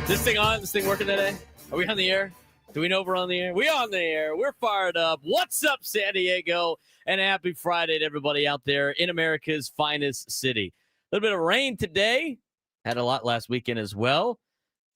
This thing on? This thing working today? Are we on the air? Do we know we're on the air? We on the air. We're fired up. What's up, San Diego? And happy Friday to everybody out there in America's finest city. A little bit of rain today. Had a lot last weekend as well.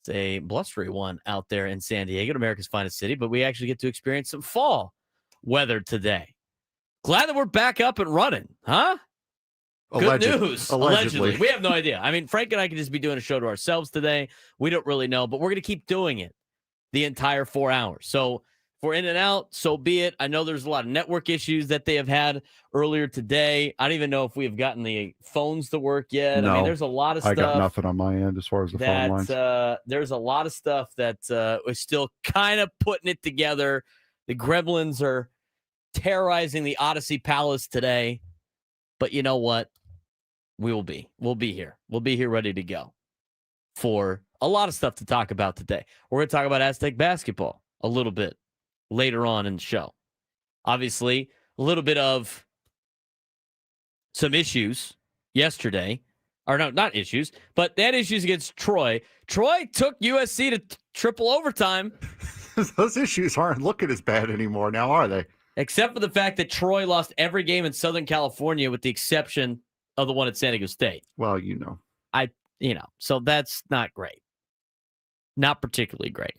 It's a blustery one out there in San Diego, America's finest city, but we actually get to experience some fall weather today. Glad that we're back up and running, huh? Good news. Allegedly. We have no idea. I mean, Frank and I could just be doing a show to ourselves today. We don't really know, but we're going to keep doing it the entire 4 hours. So if we're in and out, so be it. I know there's a lot of network issues that they have had earlier today. I don't even know if we have gotten the phones to work yet. No, I mean, there's a lot of stuff. I got nothing on my end as far as the phone lines. There's a lot of stuff that we're still kind of putting it together. The gremlins are terrorizing the Odyssey Palace today. But you know what? We'll be here. We'll be here ready to go for a lot of stuff to talk about today. We're going to talk about Aztec basketball a little bit later on in the show. Obviously, a little bit of some issues yesterday. Or no, not issues, but they had issues against Troy. Troy took USC to triple overtime. Those issues aren't looking as bad anymore now, are they? Except for the fact that Troy lost every game in Southern California with the exception of the one at San Diego State. Well, you know. So that's not great. Not particularly great.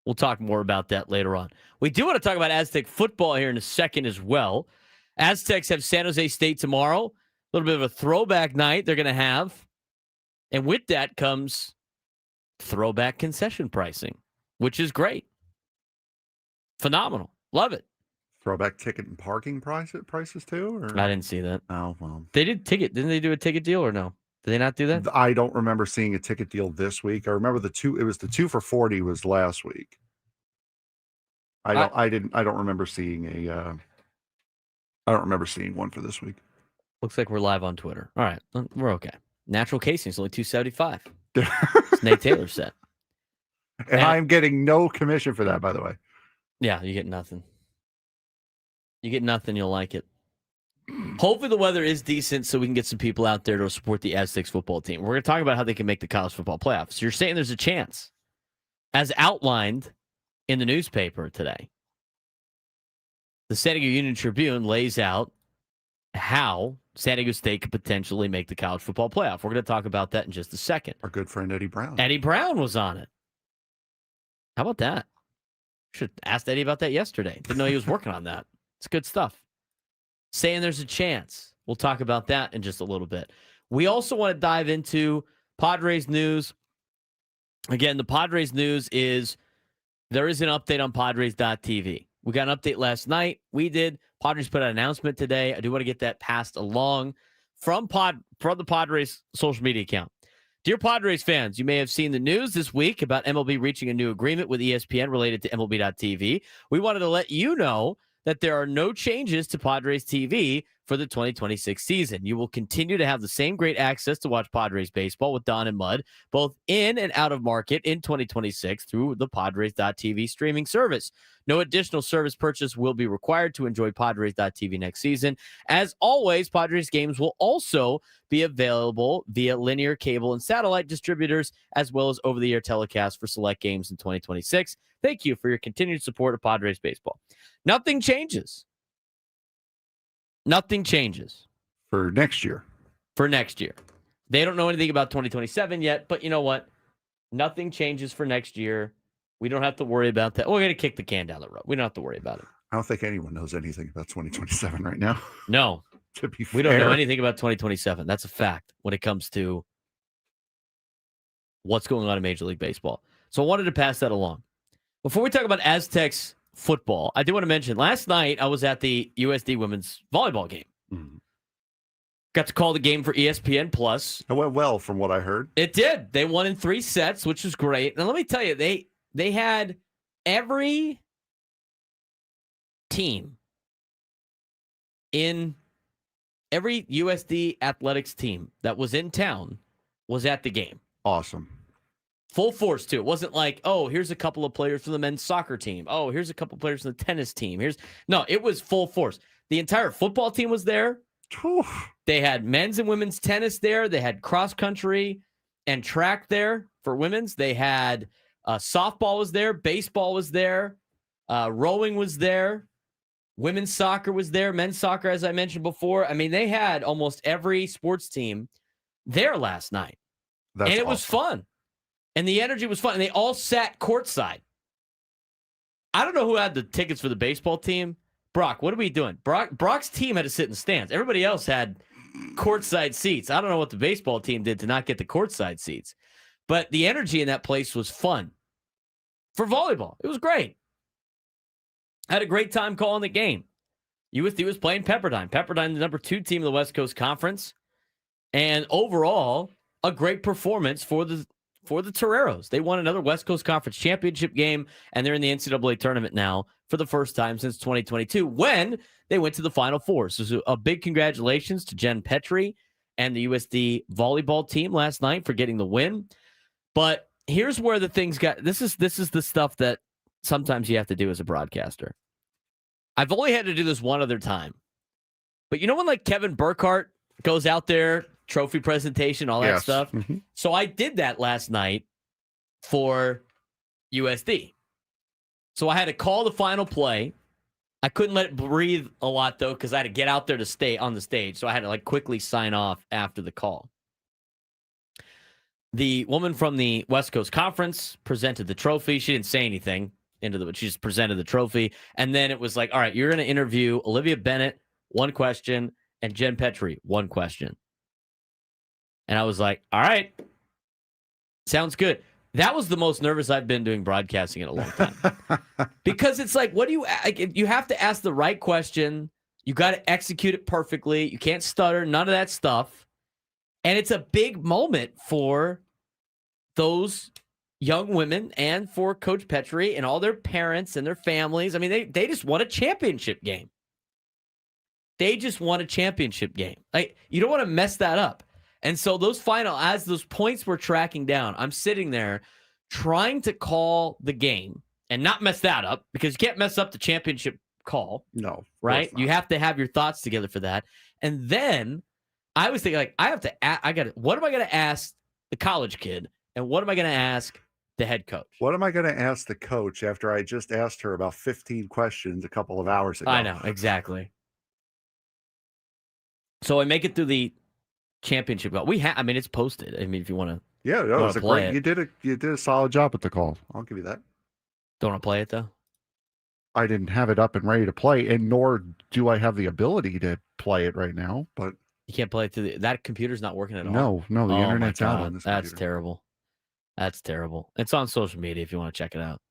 We'll talk more about that later on. We do want to talk about Aztec football here in a second as well. Aztecs have San Jose State tomorrow. A little bit of a throwback night they're going to have. And with that comes throwback concession pricing, which is great. Phenomenal. Love it. Throwback ticket and parking prices too? Or? I didn't see that. Oh, well. They did ticket. Didn't they do a ticket deal or no? Did they not do that? I don't remember seeing a ticket deal this week. I remember it was the 2 for $40 was last week. I don't remember seeing I don't remember seeing one for this week. Looks like we're live on Twitter. All right. We're okay. Natural casing is only $275. It's Nate Taylor said. And I'm getting no commission for that, by the way. Yeah, you get nothing. You get nothing, you'll like it. Hopefully the weather is decent so we can get some people out there to support the Aztecs football team. We're going to talk about how they can make the college football playoffs. So you're saying there's a chance. As outlined in the newspaper today, the San Diego Union Tribune lays out how San Diego State could potentially make the college football playoff. We're going to talk about that in just a second. Our good friend Eddie Brown. Eddie Brown was on it. How about that? Should have asked Eddie about that yesterday. Didn't know he was working on that. It's good stuff. Saying there's a chance. We'll talk about that in just a little bit. We also want to dive into Padres news. Again, the Padres news is there is an update on Padres.tv. We got an update last night. We did. Padres put out an announcement today. I do want to get that passed along from the Padres social media account. Dear Padres fans, you may have seen the news this week about MLB reaching a new agreement with ESPN related to MLB.tv. We wanted to let you know that there are no changes to Padres TV for the 2026 season. You will continue to have the same great access to watch Padres baseball with Don and Mud, both in and out of market in 2026 through the Padres.tv streaming service. No additional service purchase will be required to enjoy Padres.tv next season. As always, Padres games will also be available via linear cable and satellite distributors, as well as over-the-air telecasts for select games in 2026. Thank you for your continued support of Padres baseball. Nothing changes. Nothing changes. For next year. For next year. They don't know anything about 2027 yet, but you know what? Nothing changes for next year. We don't have to worry about that. We're going to kick the can down the road. We don't have to worry about it. I don't think anyone knows anything about 2027 right now. No. To be fair. We don't know anything about 2027. That's a fact when it comes to what's going on in Major League Baseball. So I wanted to pass that along. Before we talk about Aztecs football, I do want to mention, last night I was at the USD women's volleyball game. Mm-hmm. Got to call the game for ESPN Plus. It went well from what I heard. It did. They won in 3 sets, which was great. And let me tell you, they had every team in every USD athletics team that was in town was at the game. Awesome. Full force, too. It wasn't like, oh, here's a couple of players from the men's soccer team. Oh, here's a couple of players from the tennis team. No, it was full force. The entire football team was there. They had men's and women's tennis there. They had cross country. and track there for women's. They had softball was there, baseball was there, rowing was there, women's soccer was there, men's soccer, as I mentioned before. I mean, they had almost every sports team there last night. That's and it awesome. was fun. And the energy was fun. And they all sat courtside. I don't know who had the tickets for the baseball team. Brock, what are we doing? Brock's team had to sit in the stands. Everybody else had courtside seats. I don't know what the baseball team did to not get the courtside seats. But the energy in that place was fun. For volleyball, it was great. I had a great time calling the game. USD was playing Pepperdine. Pepperdine, the number 2 team of the West Coast Conference. And overall, a great performance for the Toreros. They won another West Coast Conference championship game, and they're in the NCAA tournament now for the first time since 2022 when they went to the Final Four. So a big congratulations to Jen Petrie and the USD volleyball team last night for getting the win. But here's where the things got. This is the stuff that sometimes you have to do as a broadcaster. I've only had to do this one other time. But you know when like Kevin Burkhardt goes out there, trophy presentation, all that stuff? Mm-hmm. So I did that last night for USD. So I had to call the final play. I couldn't let it breathe a lot, though, because I had to get out there to stay on the stage. So I had to like quickly sign off after the call. The woman from the West Coast Conference presented the trophy. She didn't say anything she just presented the trophy. And then it was like, all right, you're going to interview Olivia Bennett, 1 question, and Jen Petrie, 1 question. And I was like, all right, sounds good. That was the most nervous I've been doing broadcasting in a long time. Because it's like, you have to ask the right question. You got to execute it perfectly. You can't stutter, none of that stuff. And it's a big moment for those young women and for Coach Petrie and all their parents and their families. I mean, they just won a championship game. They just won a championship game. Like, you don't want to mess that up. And so as those points were tracking down, I'm sitting there trying to call the game and not mess that up because you can't mess up the championship call. No. Right? You have to have your thoughts together for that. And then I was thinking, like, what am I going to ask the college kid? And what am I going to ask the head coach? What am I going to ask the coach after I just asked her about 15 questions a couple of hours ago? I know, exactly. So I make it through the championship call. It's posted. I mean, if you want to. Yeah, that was a great. You did a solid job at the call. I'll give you that. Don't want to play it though. I didn't have it up and ready to play, and nor do I have the ability to play it right now. But you can't play it that computer's not working at all. No, the internet's out on this computer. That's terrible. That's terrible. It's on social media if you want to check it out.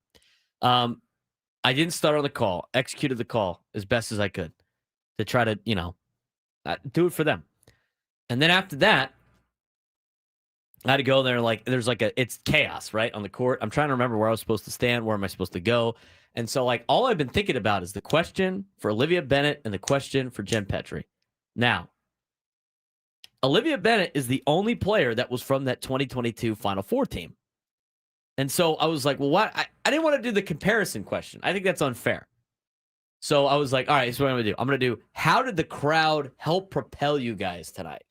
I didn't start on the call. Executed the call as best as I could to try to, do it for them. And then after that, I had to go there and it's chaos, right, on the court. I'm trying to remember where I was supposed to stand, where am I supposed to go. And so all I've been thinking about is the question for Olivia Bennett and the question for Jen Petrie. Now, Olivia Bennett is the only player that was from that 2022 Final Four team. And so I was like, well, what? I didn't want to do the comparison question. I think that's unfair. So I was like, all right, this is what I'm going to do. I'm going to do, how did the crowd help propel you guys tonight?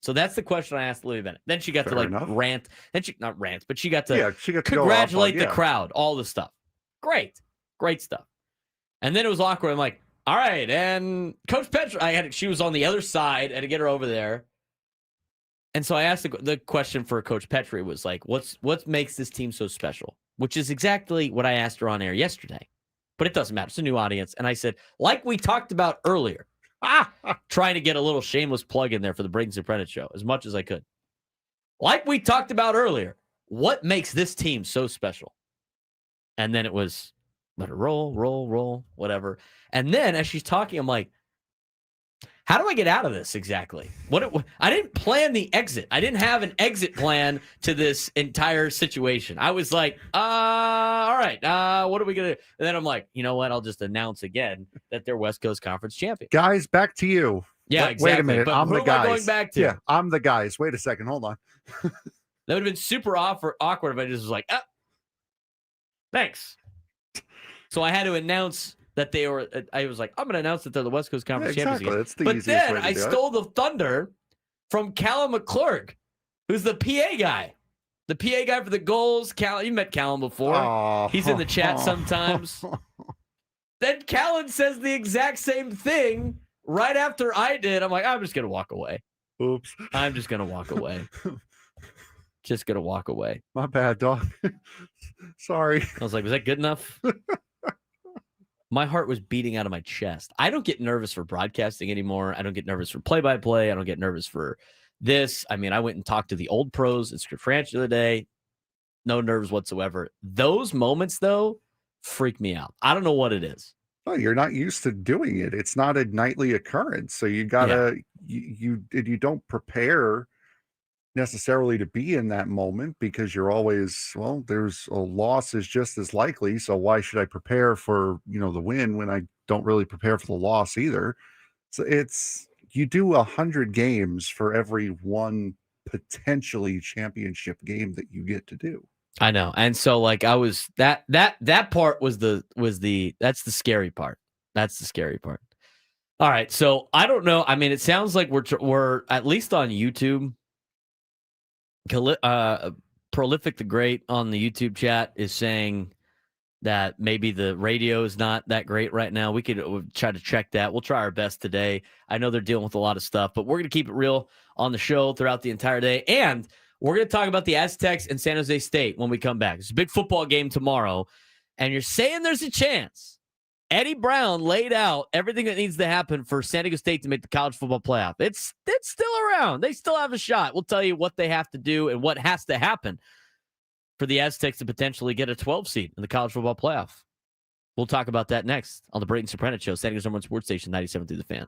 So that's the question I asked Olivia Bennett. Then she got to rant. Then not rant, but she got to congratulate the crowd, all the stuff. Great stuff. And then it was awkward. I'm like, all right, and Coach Petrie, she was on the other side. I had to get her over there. And so I asked the question for Coach Petrie was like, what makes this team so special? Which is exactly what I asked her on air yesterday. But it doesn't matter. It's a new audience. And I said, like we talked about earlier, trying to get a little shameless plug in there for the Braden Surprenant show as much as I could. Like we talked about earlier, what makes this team so special? And then it was, let her roll, whatever. And then as she's talking, I'm like, how do I get out of this exactly? I didn't plan the exit. I didn't have an exit plan to this entire situation. I was like, all right, what are we going to do? And then I'm like, you know what? I'll just announce again that they're West Coast Conference champions. Guys, back to you. Yeah, exactly. Wait a minute. But I'm who the am guys. I going back to? Yeah, I'm the guys. Wait a second. Hold on. That would have been super awkward if I just was like, thanks. So I had to announce that they were, I was like, I'm going to announce that they're the West Coast Conference champions again. That's the but easiest then way to I do stole the thunder from Callum McClurg, who's the PA guy. The PA guy for the goals. Cal, you met Callan before. Oh. He's in the chat sometimes. Then Callan says the exact same thing right after I did. I'm like, I'm just going to walk away. Oops. I'm just going to walk away. Just going to walk away. My bad, dog. Sorry. I was like, was that good enough? My heart was beating out of my chest. I don't get nervous for broadcasting anymore. I don't get nervous for play-by-play. I don't get nervous for this. I mean, I went and talked to the old pros at Surprenant the other day. No nerves whatsoever. Those moments, though, freak me out. I don't know what it is. Oh, you're not used to doing it. It's not a nightly occurrence. So you gotta, you don't prepare necessarily to be in that moment because you're always, well, there's a loss is just as likely. So why should I prepare for, the win when I don't really prepare for the loss either? So you do 100 games for every one potentially championship game that you get to do. I know. And so like I was that part was that's the scary part. That's the scary part. All right. So I don't know. I mean, it sounds like we're at least on YouTube. Prolific the Great on the YouTube chat is saying that maybe the radio is not that great right now. We could try to check that. We'll try our best today. I know they're dealing with a lot of stuff, but we're going to keep it real on the show throughout the entire day. And we're going to talk about the Aztecs and San Jose State when we come back. It's a big football game tomorrow, and you're saying there's a chance. Eddie Brown laid out everything that needs to happen for San Diego State to make the college football playoff. It's still around. They still have a shot. We'll tell you what they have to do and what has to happen for the Aztecs to potentially get a 12 seed in the college football playoff. We'll talk about that next on the Braden Surprenant Show, San Diego's #1 sports station, 97 through the Fan.